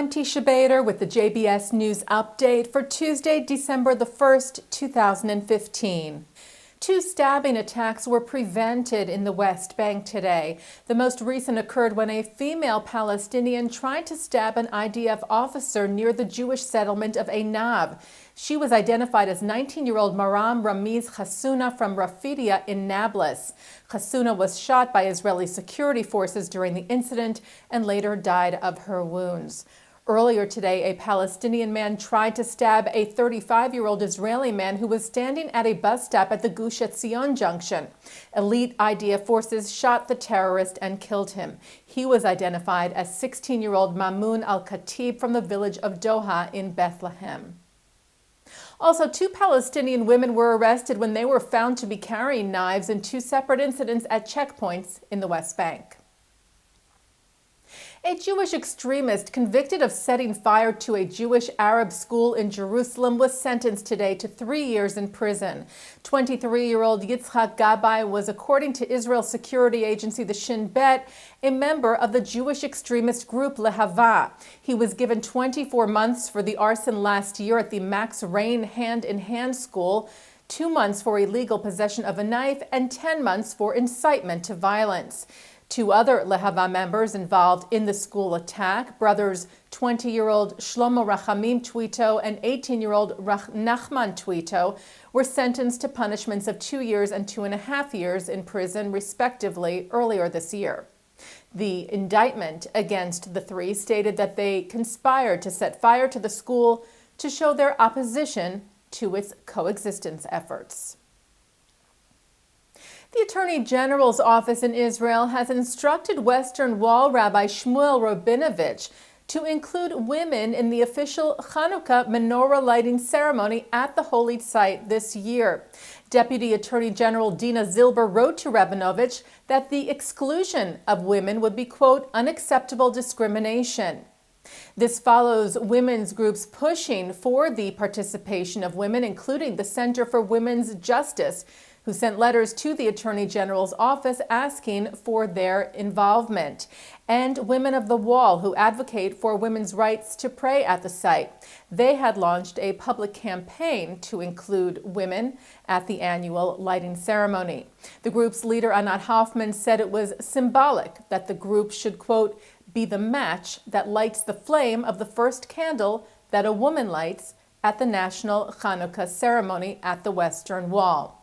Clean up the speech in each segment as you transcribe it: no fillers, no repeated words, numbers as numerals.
I'm Teisha Bader with the JBS News Update for Tuesday, December the 1st, 2015. 2 stabbing attacks were prevented in the West Bank today. The most recent occurred when a female Palestinian tried to stab an IDF officer near the Jewish settlement of Einav. She was identified as 19-year-old Maram Ramiz Hasuna from Rafidia in Nablus. Hasuna was shot by Israeli security forces during the incident and later died of her wounds. Earlier today, a Palestinian man tried to stab a 35-year-old Israeli man who was standing at a bus stop at the Gush Etzion junction. Elite IDF forces shot the terrorist and killed him. He was identified as 16-year-old Mamoun al-Khatib from the village of Doha in Bethlehem. Also, 2 Palestinian women were arrested when they were found to be carrying knives in 2 separate incidents at checkpoints in the West Bank. A Jewish extremist convicted of setting fire to a Jewish Arab school in Jerusalem was sentenced today to 3 years in prison. 23-year-old Yitzhak Gabay was, according to Israel's security agency, the Shin Bet, a member of the Jewish extremist group Lehava. He was given 24 months for the arson last year at the Max Rain Hand-in-Hand School, 2 months for illegal possession of a knife, and 10 months for incitement to violence. 2 other Lehava members involved in the school attack, brothers 20-year-old Shlomo Rachamim Twito and 18-year-old Nachman Twito, were sentenced to punishments of 2 years and 2.5 years in prison, respectively, earlier this year. The indictment against the 3 stated that they conspired to set fire to the school to show their opposition to its coexistence efforts. The Attorney General's office in Israel has instructed Western Wall Rabbi Shmuel Rabinovich to include women in the official Hanukkah menorah lighting ceremony at the holy site this year. Deputy Attorney General Dina Zilber wrote to Rabinovich that the exclusion of women would be, quote, unacceptable discrimination. This follows women's groups pushing for the participation of women, including the Center for Women's Justice, who sent letters to the Attorney General's office asking for their involvement, and Women of the Wall, who advocate for women's rights to pray at the site. They had launched a public campaign to include women at the annual lighting ceremony. The group's leader, Anat Hoffman, said it was symbolic that the group should, quote, be the match that lights the flame of the first candle that a woman lights at the National Hanukkah ceremony at the Western Wall.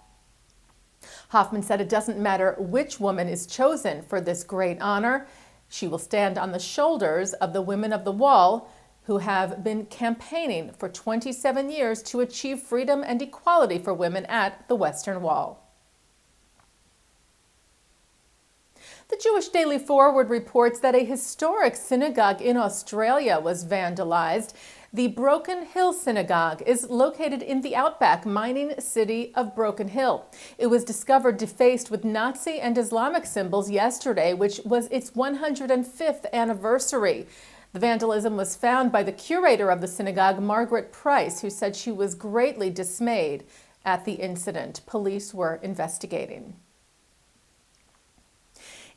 Hoffman said it doesn't matter which woman is chosen for this great honor. She will stand on the shoulders of the Women of the Wall, who have been campaigning for 27 years to achieve freedom and equality for women at the Western Wall. The Jewish Daily Forward reports that a historic synagogue in Australia was vandalized. The Broken Hill Synagogue is located in the outback mining city of Broken Hill. It was discovered defaced with Nazi and Islamic symbols yesterday, which was its 105th anniversary. The vandalism was found by the curator of the synagogue, Margaret Price, who said she was greatly dismayed at the incident. Police were investigating.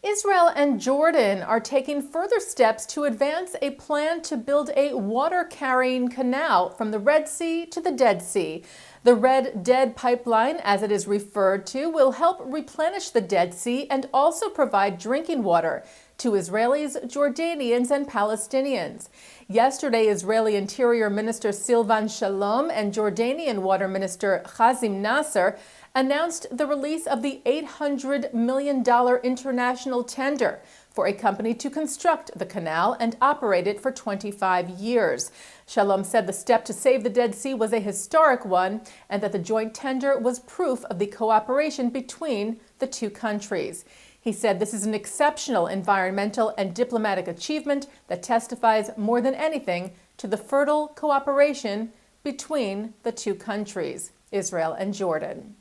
Israel and Jordan are taking further steps to advance a plan to build a water-carrying canal from the Red Sea to the Dead Sea. The Red Dead Pipeline, as it is referred to, will help replenish the Dead Sea and also provide drinking water to Israelis, Jordanians, and Palestinians. Yesterday, Israeli Interior Minister Silvan Shalom and Jordanian Water Minister Hazim Nasser announced the release of the $800 million international tender for a company to construct the canal and operate it for 25 years. Shalom said the step to save the Dead Sea was a historic one and that the joint tender was proof of the cooperation between the 2 countries. He said this is an exceptional environmental and diplomatic achievement that testifies more than anything to the fertile cooperation between the 2 countries, Israel and Jordan.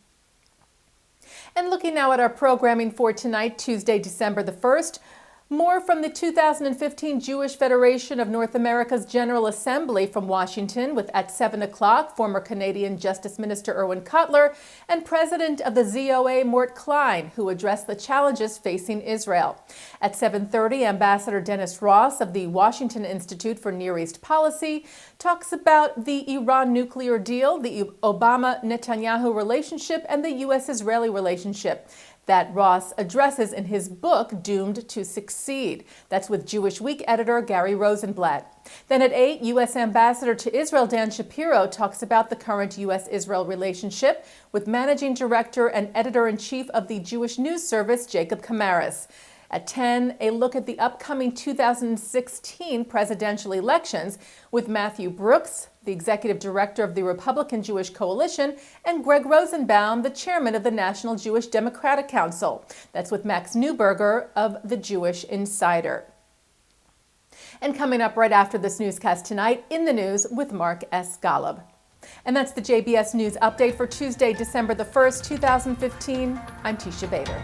And looking now at our programming for tonight, Tuesday, December the 1st, More from the 2015 Jewish Federation of North America's General Assembly from Washington, with at 7 o'clock former Canadian Justice Minister Irwin Cotler and President of the ZOA Mort Klein, who addressed the challenges facing Israel. At 7:30, Ambassador Dennis Ross of the Washington Institute for Near East Policy talks about the Iran nuclear deal, the Obama-Netanyahu relationship, and the U.S.-Israeli relationship that Ross addresses in his book, Doomed to Succeed. That's with Jewish Week editor Gary Rosenblatt. Then at 8, U.S. Ambassador to Israel Dan Shapiro talks about the current U.S.-Israel relationship with Managing Director and Editor-in-Chief of the Jewish News Service, Jacob Kamaris. At 10, a look at the upcoming 2016 presidential elections with Matthew Brooks, the executive director of the Republican Jewish Coalition, and Greg Rosenbaum, the chairman of the National Jewish Democratic Council. That's with Max Neuberger of the Jewish Insider. And coming up right after this newscast tonight, In the News with Mark S. Golub. And that's the JBS News Update for Tuesday, December the 1st, 2015. I'm Teisha Bader.